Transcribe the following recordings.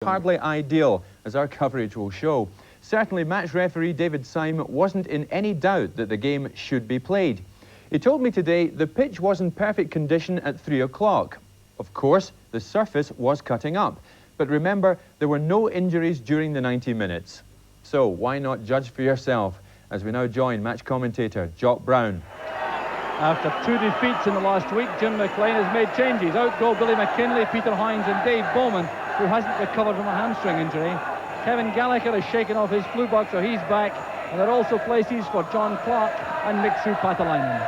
Hardly ideal, as our coverage will show. Certainly, match referee David Syme wasn't in any doubt that the game should be played. He told me today the pitch was in perfect condition at 3 o'clock. Of course, the surface was cutting up. But remember, there were no injuries during the 90 minutes. So why not judge for yourself, as we now join match commentator Jock Brown. After 2 defeats in the last week, Jim McLean has made changes. Out go Billy McKinlay, Peter Hines and Dave Bowman, who hasn't recovered from a hamstring injury. Kevin Gallagher has shaken off his flu bug, so he's back. And there are also places for John Clark and Mixu Patalainen.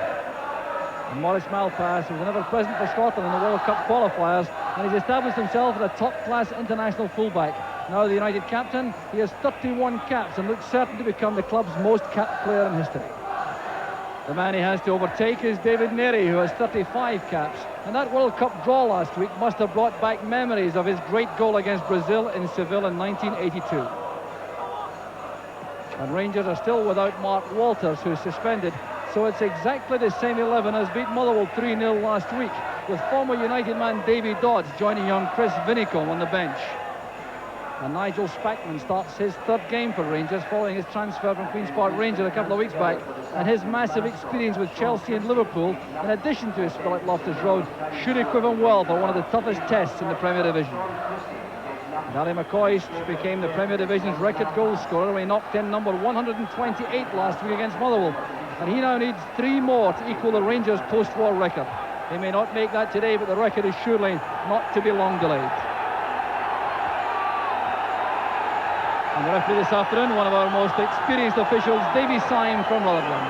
And Maurice Malpass was never present for Scotland in the World Cup qualifiers, and he's established himself as a top-class international fullback. Now the United captain, he has 31 caps and looks certain to become the club's most capped player in history. The man he has to overtake is David Neary, who has 35 caps. And that World Cup draw last week must have brought back memories of his great goal against Brazil in Seville in 1982. And Rangers are still without Mark Walters, who's suspended. So it's exactly the same 11 as beat Motherwell 3-0 last week, with former United man Davy Dodds joining young Chris Vinicombe on the bench. And Nigel Spackman starts his 3rd game for Rangers following his transfer from Queen's Park Rangers a couple of weeks back, and his massive experience with Chelsea and Liverpool, in addition to his spell at Loftus Road, should equip him well for one of the toughest tests in the Premier Division. Gary McCoist became the Premier Division's record goal scorer when he knocked in number 128 last week against Motherwell, and he now needs 3 more to equal the Rangers post-war record. He may not make that today, but the record is surely not to be long delayed. And the referee this afternoon, one of our most experienced officials, Davy Syme from Rutherglen.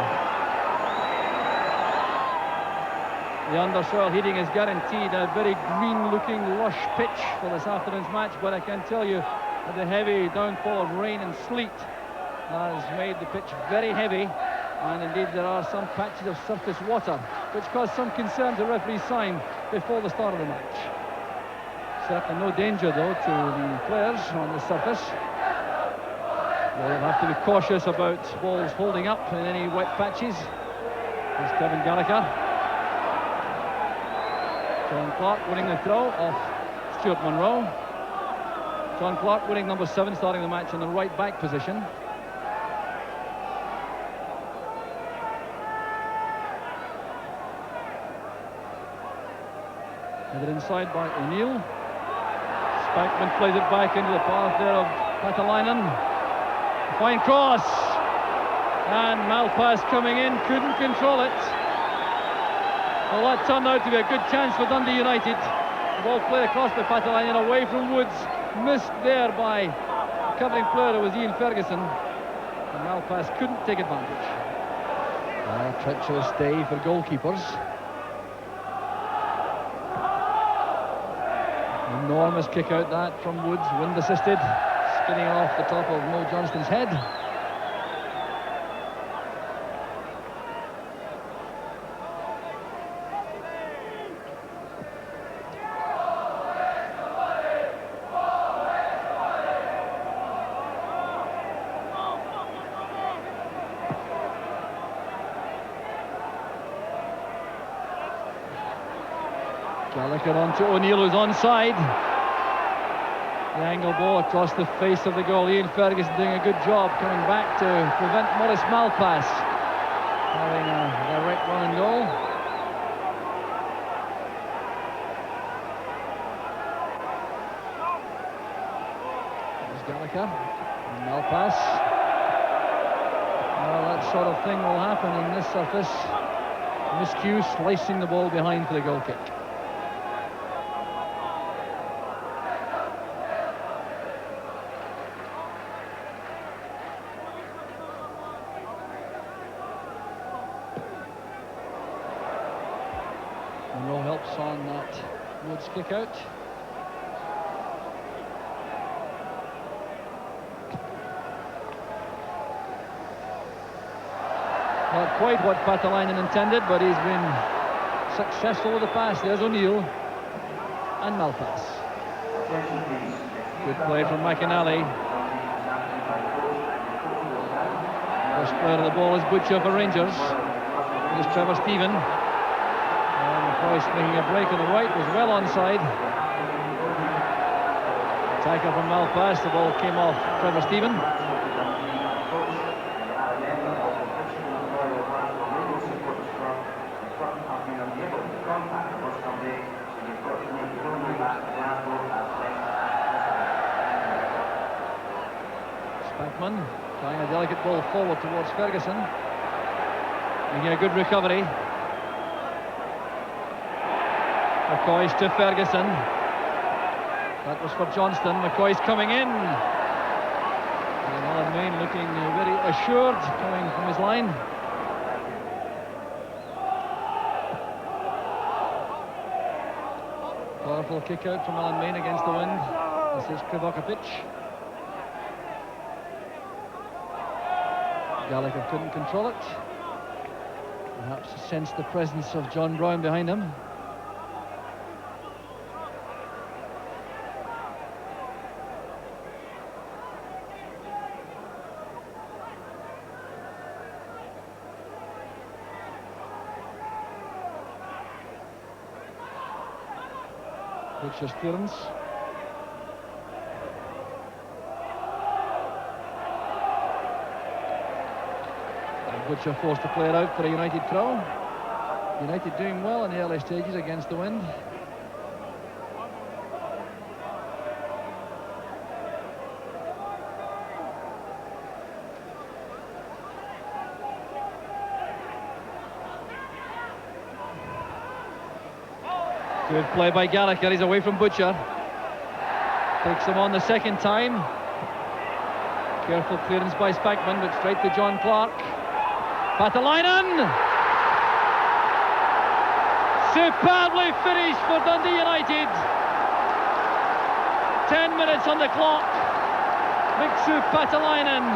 The undersoil heating is guaranteed a very green-looking, lush pitch for this afternoon's match, but I can tell you that the heavy downfall of rain and sleet has made the pitch very heavy, and indeed there are some patches of surface water, which caused some concern to referee Syme before the start of the match. Certainly no danger, though, to the players on the surface. They'll have to be cautious about balls holding up in any wet patches. There's Kevin Gallagher. John Clark winning the throw off Stuart Monroe. John Clark winning number 7, starting the match in the right back position. Headed inside by O'Neill. Spackman plays it back into the path there of Patalainen. Fine cross, and Malpass coming in, couldn't control it. Well, that turned out to be a good chance for Dundee United. The ball played across by Patalainen away from Woods, missed there by the covering player, who was Ian Ferguson, and Malpass couldn't take advantage. A treacherous day for goalkeepers. Enormous kick out that from Woods, wind assisted. Spinning off the top of Mo Johnston's head. Gallagher on to O'Neill, who's onside. The angle ball across the face of the goal. Ian Ferguson doing a good job coming back to prevent Maurice Malpass having a direct run and goal. There's Gallagher and Malpass. Well, that sort of thing will happen on this surface. Miscue slicing the ball behind for the goal kick. No helps on that Woods kick out. Not quite what Patalainen intended, but he's been successful with the pass. There's O'Neill and Malpass. Good play from McInally. First player of the ball is Butcher for Rangers. Here's Trevor Stephen. Price making a break on the right, was well onside. Tackle from Malpass, the ball came off Trevor Stephen. Spackman trying a delicate ball forward towards Ferguson. Making a good recovery. McCoy's to Ferguson. That was for Johnston. McCoy's coming in. And Alan Main looking very assured coming from his line. Powerful kick out from Alan Main against the wind. This is Krivokapic. Gallagher couldn't control it. Perhaps sensed the presence of John Brown behind him. Butcher's clearance. Butcher forced to play it out for a United throw. United doing well in the early stages against the wind. Good play by Gallagher, he's away from Butcher. Takes him on the second time. Careful clearance by Spackman, but straight to John Clark. Patalainen! Superbly finished for Dundee United. 10 minutes on the clock. Mixu Patalainen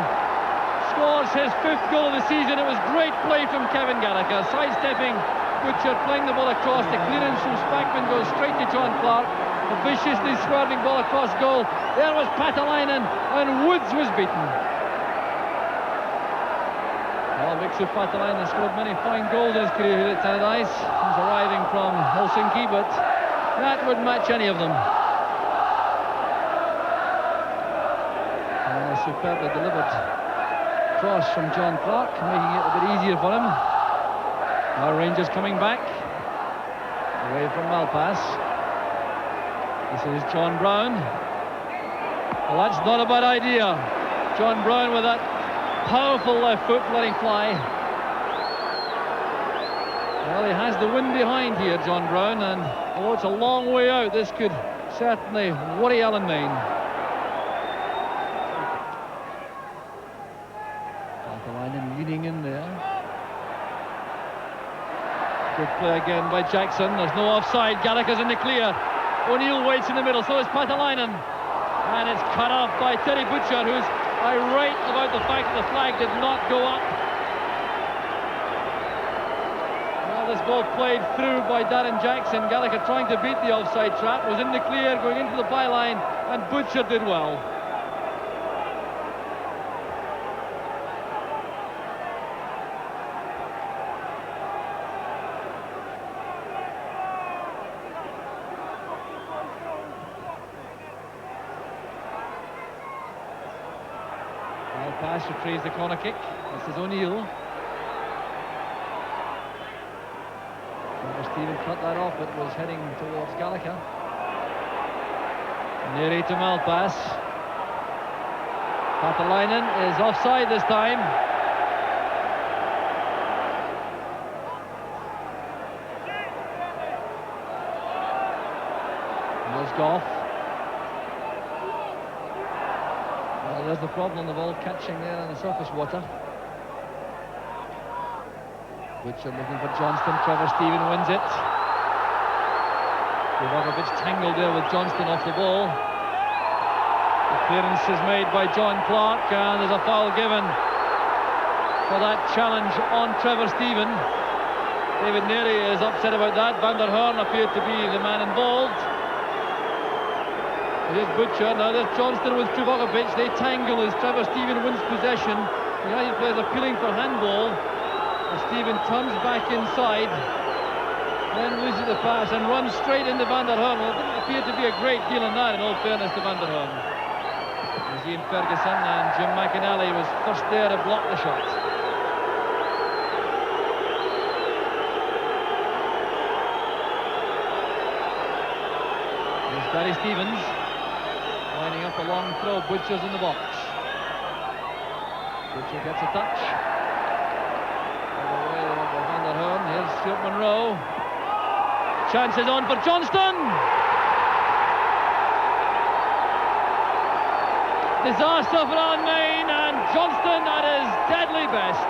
scores his 5th goal of the season. It was great play from Kevin Gallagher, sidestepping Butcher, playing the ball across. The clearance from Spackman goes straight to John Clark. A viciously swerving ball across goal. There was Patalainen, and Woods was beaten. Well, Mixu Patalainen scored many fine goals in his career here at Tannadice since arriving from Helsinki, but that would match any of them. A superbly delivered cross from John Clark, making it a bit easier for him. Now Rangers coming back, away from Malpass. This is John Brown. Well, that's not a bad idea. John Brown with that powerful left foot letting fly. Well, he has the wind behind here, John Brown, and although it's a long way out, this could certainly worry Alan Main. Patalainen leading in there. Good play again by Jackson. There's no offside. Gallagher's in the clear. O'Neill waits in the middle. So is Patalainen. And it's cut off by Terry Butcher, who's irate about the fact that the flag did not go up. Well, this ball played through by Darren Jackson. Gallagher trying to beat the offside trap. Was in the clear, going into the byline, and Butcher did well. Pass retrieves the corner kick. This is O'Neill. Stephen cut that off, but was heading towards Gallagher. Nearly to Malpass. Patalainen is offside this time. There's Goff. There's the problem, the ball catching there on the surface water. Butcher looking for Johnston. Trevor Stephen wins it. Krivokapic tangled there with Johnston off the ball. The clearance is made by John Clark, and there's a foul given for that challenge on Trevor Stephen. David Neary is upset about that. Van der Hoorn appeared to be the man involved. Here's Butcher, now there's Johnston with Krivokapic. They tangle as Trevor Stephen wins possession. The United players appealing for handball. As Stephen turns back inside. then loses the pass and runs straight into Van der Hoorn. Well, it didn't appear to be a great deal in that, in all fairness to Van der Hoorn. It was Ian Ferguson, and Jim McInally was first there to block the shot. Here's Gary Stevens lining up a long throw. Butcher's in the box. Butcher gets a touch. All the way over Van der Hoorn. Here's Stuart Monroe. Chance is on for Johnston. Disaster for Alan Main, and Johnston at his deadly best.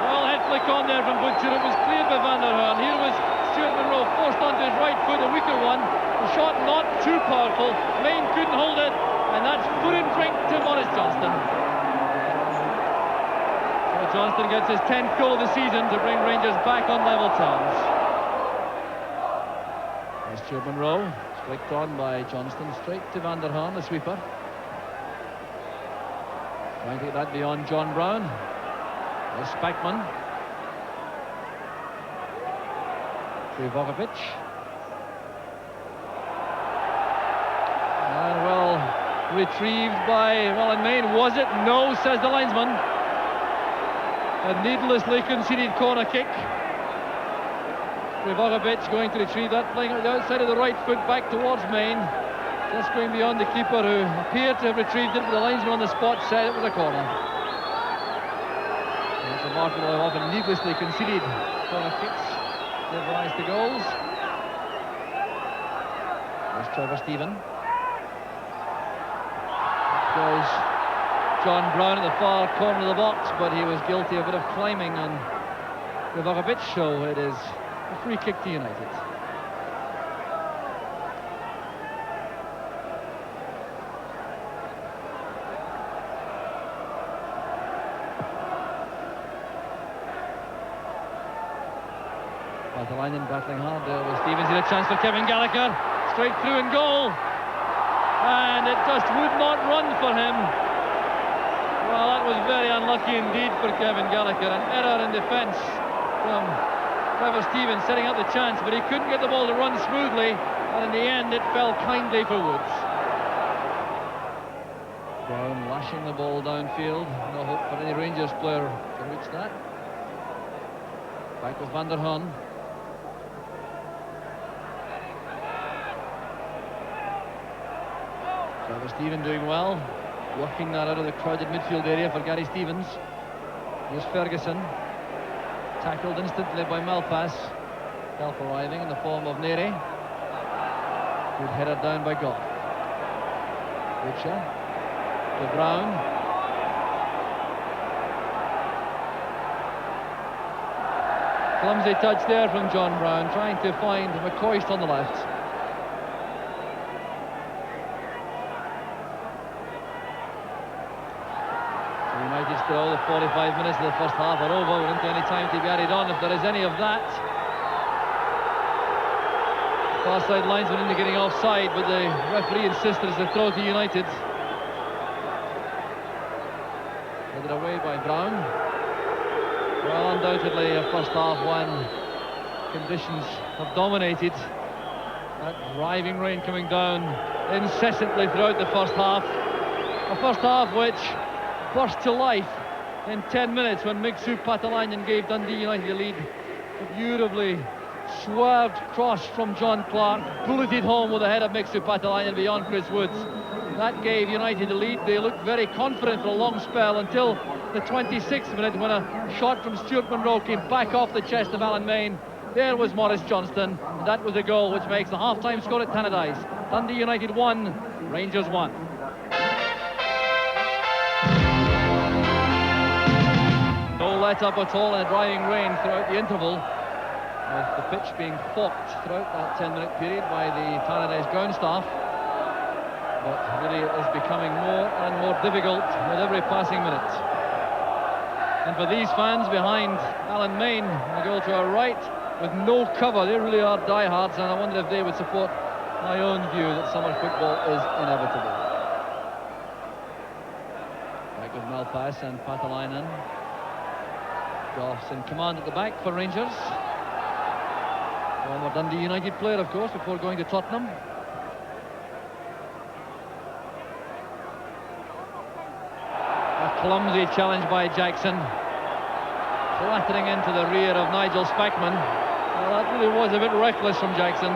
Well, head flick on there from Butcher. It was cleared by Van der Hoorn. Here was Stuart Monroe forced onto his right foot, a weaker one. The shot not too powerful. Main couldn't hold it, and that's food and drink to Maurice Johnston. So Johnston gets his 10th goal of the season to bring Rangers back on level terms. There's Stuart Monroe, flicked on by Johnston, straight to Van der Hoorn, the sweeper. Trying to get that beyond John Brown. There's Spackman. Krivokapic. And well retrieved by Alan Main. Was it? No, says the linesman. A needlessly conceded corner kick. Krivokapic going to retrieve that, playing on the outside of the right foot back towards Main. Just going beyond the keeper, who appeared to have retrieved it, but the linesman on the spot said it was a corner. It's remarkable how often needlessly conceded corner kicks give rise to goals. There's Trevor Stephen. Goes John Brown at the far corner of the box, but he was guilty of a bit of climbing on Krivokapic, so it is a free kick to United. Patalainen battling hard there with Stevens. He had a chance for Kevin Gallagher. Straight through and goal. And it just would not run for him. Well, that was very unlucky indeed for Kevin Gallagher. An error in defence from Trevor Stevens, setting up the chance, but he couldn't get the ball to run smoothly, and in the end it fell kindly for Woods. Brown lashing the ball downfield. No hope for any Rangers player to reach that. Back with Van der Hoorn. Trevor Stevens doing well, working that out of the crowded midfield area for Gary Stevens. Here's Ferguson, tackled instantly by Malpass. Help arriving in the form of Neri. Good header down by Goff. Butcher to Brown. Clumsy touch there from John Brown, trying to find McCoist on the left. United still, the 45 minutes of the first half are over. We're into any time to be added on, if there is any of that. Far side linesman indicating offside, but the referee insisted it's a throw to United. Headed away by Brown. Well, undoubtedly a first half when conditions have dominated. That driving rain coming down incessantly throughout the first half. A first half which burst to life in 10 minutes when Migsu Patalainen gave Dundee United the lead. A beautifully swerved cross from John Clark, bulleted home with the head of Migsu Patalainen beyond Chris Woods. That gave United the lead. They looked very confident for a long spell until the 26th minute, when a shot from Stuart Monroe came back off the chest of Alan Main. There was Maurice Johnston, and that was a goal which makes the half-time score at Tannadice. Dundee United 1, Rangers 1. No let up at all in a driving rain throughout the interval, with the pitch being fought throughout that 10-minute period by the Tannadice ground staff. But really it is becoming more and more difficult with every passing minute. And for these fans behind Alan Main, the goal to our right, with no cover, they really are diehards, and I wonder if they would support my own view that summer football is inevitable. Back with Malpass and Patalainen. Goff's in command at the back for Rangers. Former Dundee United player, of course, before going to Tottenham. A clumsy challenge by Jackson. Flattering into the rear of Nigel Spackman. Well, that really was a bit reckless from Jackson.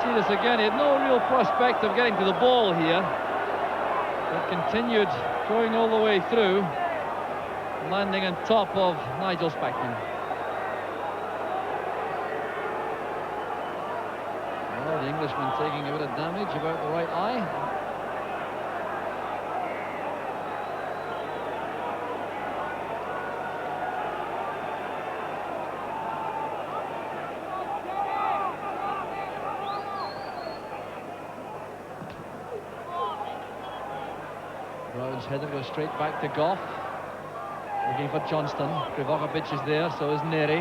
See this again, he had no real prospect of getting to the ball here. But continued going all the way through, landing on top of Nigel Spackman. Well, the Englishman taking a bit of damage about the right eye. Brown's header goes straight back to Goff. Looking for Johnston. Krivokapic is there, so is Neri.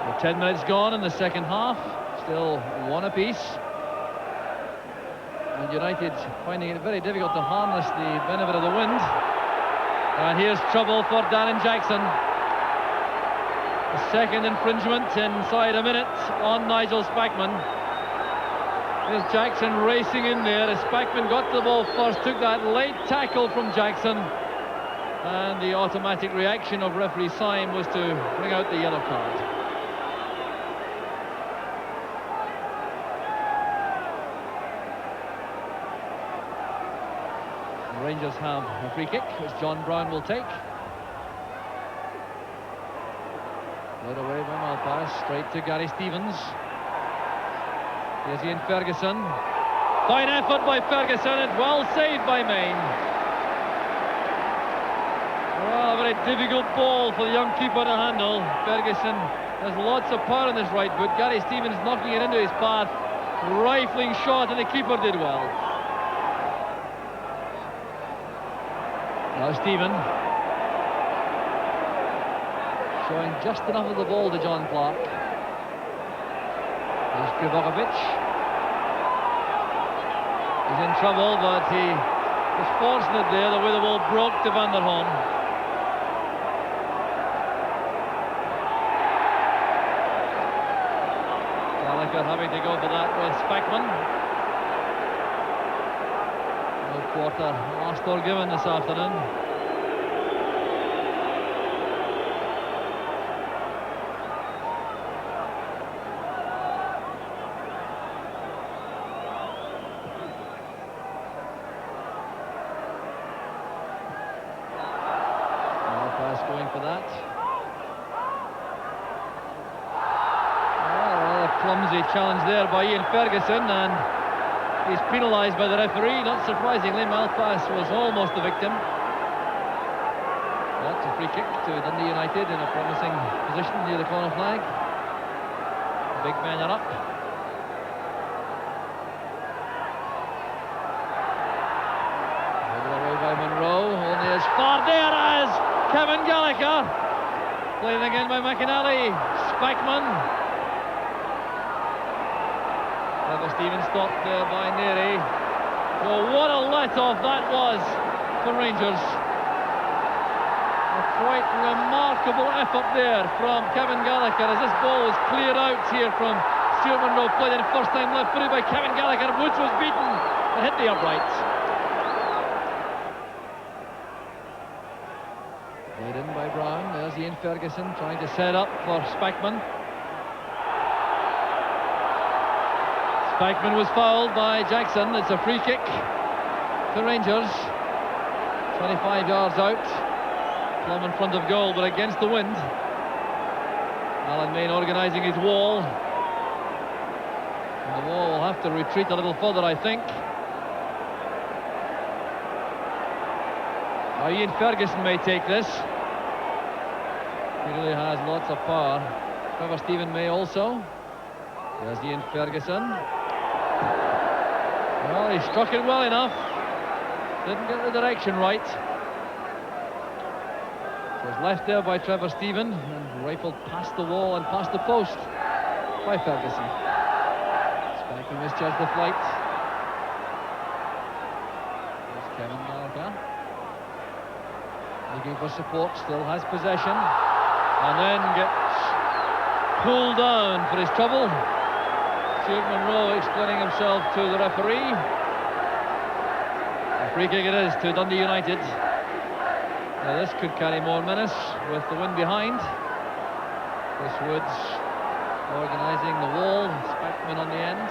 Well, 10 minutes gone in the second half. Still one apiece. And United finding it very difficult to harness the benefit of the wind. And here's trouble for Darren Jackson. A second infringement inside a minute on Nigel Spackman. There's Jackson racing in there as Spackman got the ball first, took that late tackle from Jackson, and the automatic reaction of referee Syme was to bring out the yellow card. The Rangers have a free kick, which John Brown will take. Led away by Malpass, straight to Gary Stevens. Here's Ian Ferguson. Fine effort by Ferguson, and well saved by Main. Well, a very difficult ball for the young keeper to handle. Ferguson has lots of power in his right foot. Gary Stevens knocking it into his path. Rifling shot, and the keeper did well. Now Stephen. Showing just enough of the ball to John Clark. There's Krivokapic. He's in trouble, but he was fortunate there, the way the ball broke to Van der Hoom. Gallagher having to go for that with Spackman. No quarter asked or given this afternoon. Going for that. Well, a clumsy challenge there by Ian Ferguson, and he's penalised by the referee. Not surprisingly, Malpass was almost the victim. That's a free kick to Dundee United in a promising position near the corner flag. The big men are up. Headed away by Monroe, only as far there as Kevin Gallagher, played again by McInally. Spackman. Trevor Stevens stopped there by Neri. Well, what a let-off that was for Rangers. A quite remarkable effort there from Kevin Gallagher as this ball was cleared out here from Stuart Monroe. Played it first time left through by Kevin Gallagher. Woods was beaten and hit the uprights. Played in by Brown. There's Ian Ferguson trying to set up for Spackman. Spackman was fouled by Jackson. It's a free kick to Rangers. 25 yards out. Plumb in front of goal, but against the wind. Alan Main organising his wall. And the wall will have to retreat a little further, I think. Now Ian Ferguson may take this. He really has lots of power. Trevor Stephen may also. There's Ian Ferguson. Well, he struck it well enough. Didn't get the direction right. It was left there by Trevor Stephen and rifled past the wall and past the post by Ferguson. Spackman misjudged the flight. Kevin Gallagher looking for support, still has possession, and then gets pulled down for his trouble. Stuart Monroe explaining himself to the referee. A free kick it is to Dundee United. Now this could carry more menace with the wind behind. Chris Woods organising the wall, Spackman on the end.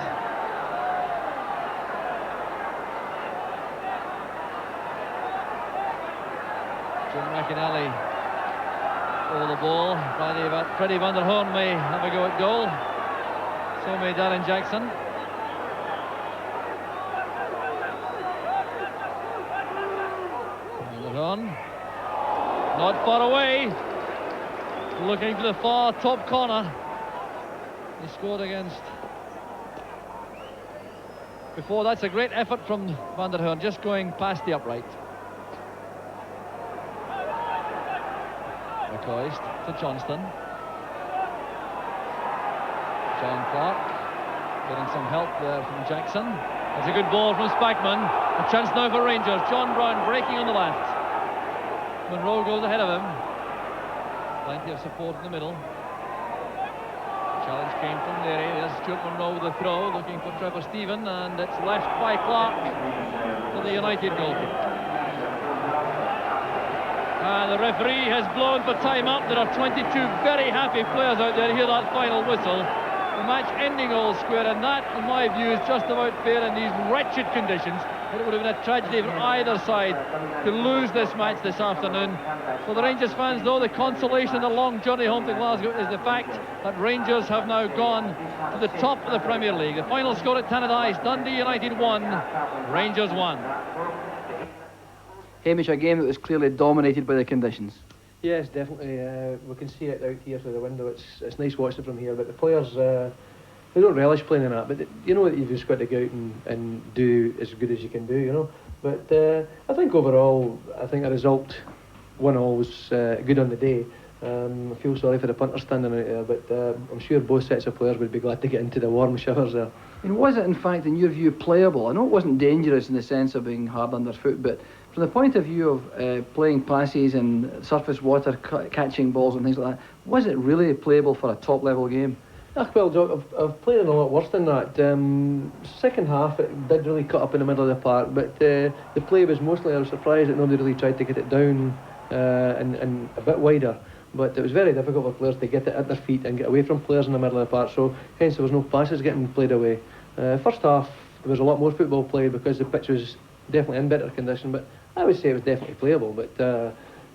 Jim McInally for the ball. Freddie van der Hoorn may have a go at goal. So may Darren Jackson. Van der Hoorn. Not far away. Looking for the far top corner. He scored against. Before, that's a great effort from Van der Hoorn, just going past the upright. McCoist to Johnston. John Clark getting some help there from Jackson. That's a good ball from Spackman. A chance now for Rangers. John Brown breaking on the left. Monroe goes ahead of him. Plenty of support in the middle. Challenge came from Leary. There's Stuart Monroe with the throw, looking for Trevor Stephen, and it's left by Clark for the United goalkeeper. And the referee has blown for time up. There are 22 very happy players out there to hear that final whistle. The match ending all square, and that, in my view, is just about fair in these wretched conditions. It would have been a tragedy for either side to lose this match this afternoon. For the Rangers fans, though, the consolation of the long journey home to Glasgow is the fact that Rangers have now gone to the top of the Premier League. The final score at Tannadice, Dundee United 1, Rangers 1. Hamish, a game that was clearly dominated by the conditions. Yes, definitely. We can see it out here through the window. It's nice watching it from here, but the players, they don't relish playing in that. But you know that you've just got to go out and do as good as you can do, you know. But I think overall, I think a result 1-1 was good on the day. I feel sorry for the punter standing out there, but I'm sure both sets of players would be glad to get into the warm showers there. And was it, in fact, in your view, playable? I know it wasn't dangerous in the sense of being hard underfoot, but from the point of view of playing passes and surface water, catching balls and things like that, was it really playable for a top-level game? Well, Joe, I've played in a lot worse than that. Second half, it did really cut up in the middle of the park, but the play was mostly, I was surprised that nobody really tried to get it down and a bit wider. But it was very difficult for players to get it at their feet and get away from players in the middle of the park, so hence there was no passes getting played away. First half, there was a lot more football played because the pitch was definitely in better condition, but I would say it was definitely playable, but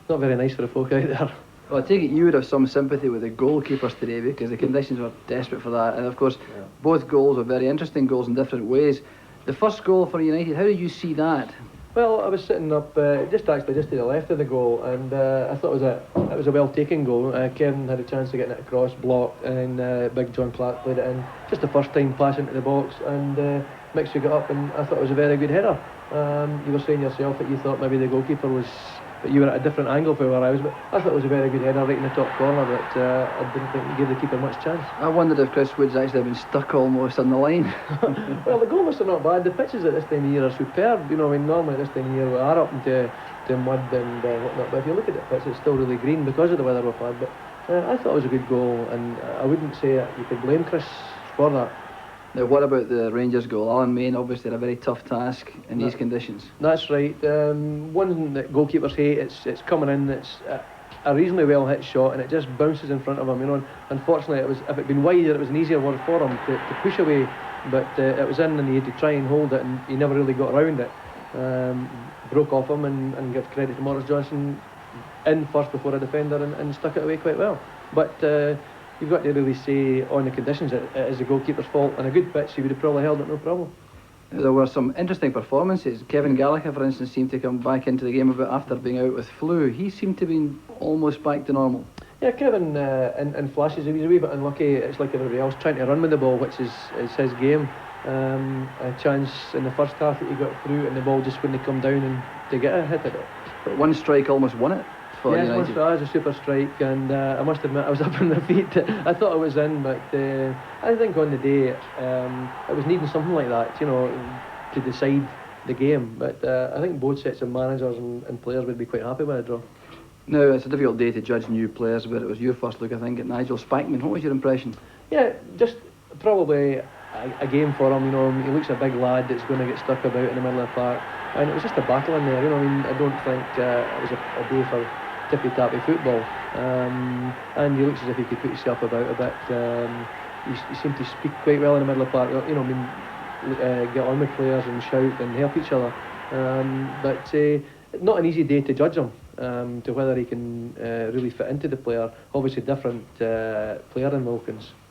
not very nice for the folk out there. Well, I take it you would have some sympathy with the goalkeepers today because the conditions were desperate for that, and of course both goals were very interesting goals in different ways. The first goal for United, how did you see that? Well, I was sitting up just to the left of the goal, and I thought it was a well taken goal. Kevin had a chance of getting it across, blocked, and big John Clark played it in. Just the first time pass into the box, and Mixu got up, and I thought it was a very good header. You were saying yourself that you thought maybe the goalkeeper was, but you were at a different angle from where I was, but I thought it was a very good header right in the top corner, but I didn't think it gave the keeper much chance. I wondered if Chris Woods actually had been stuck almost on the line. Well, the goalies are not bad. The pitches at this time of year are superb. You know, I mean, normally at this time of year we are up into mud and whatnot, but if you look at the pitch, it's still really green because of the weather we've had. But I thought it was a good goal, and I wouldn't say you could blame Chris for that. Now, what about the Rangers goal? Alan Main obviously had a very tough task in these conditions. That's right. One that goalkeepers hate. It's coming in. It's a reasonably well hit shot, and it just bounces in front of him. You know, and unfortunately, if it'd been wider, it was an easier one for him to push away. But it was in, and he had to try and hold it, and he never really got around it. Broke off him, and give credit to Morris Johnson in first before a defender, and stuck it away quite well. But you've got to really say on the conditions it is the goalkeeper's fault. On a good pitch, he would have probably held it no problem. There were some interesting performances. Kevin Gallagher, for instance, seemed to come back into the game a bit after being out with flu. He seemed to be almost back to normal. Yeah, Kevin in flashes, he was a wee bit unlucky. It's like everybody else trying to run with the ball, which is his game. A chance in the first half that he got through, and the ball just wouldn't come down and to get a hit at it. But one strike almost won it for United. Yes, it was a super strike, and I must admit I was up on my feet. I thought it was in, but I think on the day it was needing something like that, you know, to decide the game. But I think both sets of managers and players would be quite happy with a draw. Now, it's a difficult day to judge new players, but it was your first look, I think, at Nigel Spackman. What was your impression? Yeah, just probably a game for him. You know, he looks a big lad that's going to get stuck about in the middle of the park, and it was just a battle in there. You know, I mean, I don't think it was a day for tippy-tappy football. And he looks as if he could put himself about a bit. He seemed to speak quite well in the middle of the park. You know, I mean, get on with players and shout and help each other. But not an easy day to judge him. To whether he can really fit into the player. Obviously different player than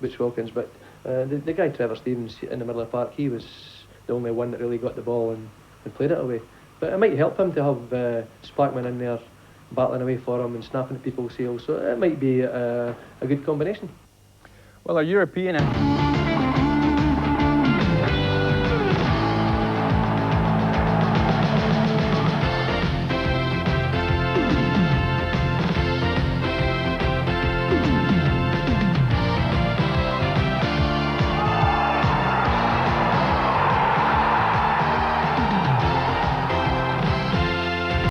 Butch Wilkins, but the guy Trevor Stevens in the middle of the park, he was the only one that really got the ball and played it away. But it might help him to have Spackman in there battling away for him and snapping at people's heels, so it might be a good combination. Well, our European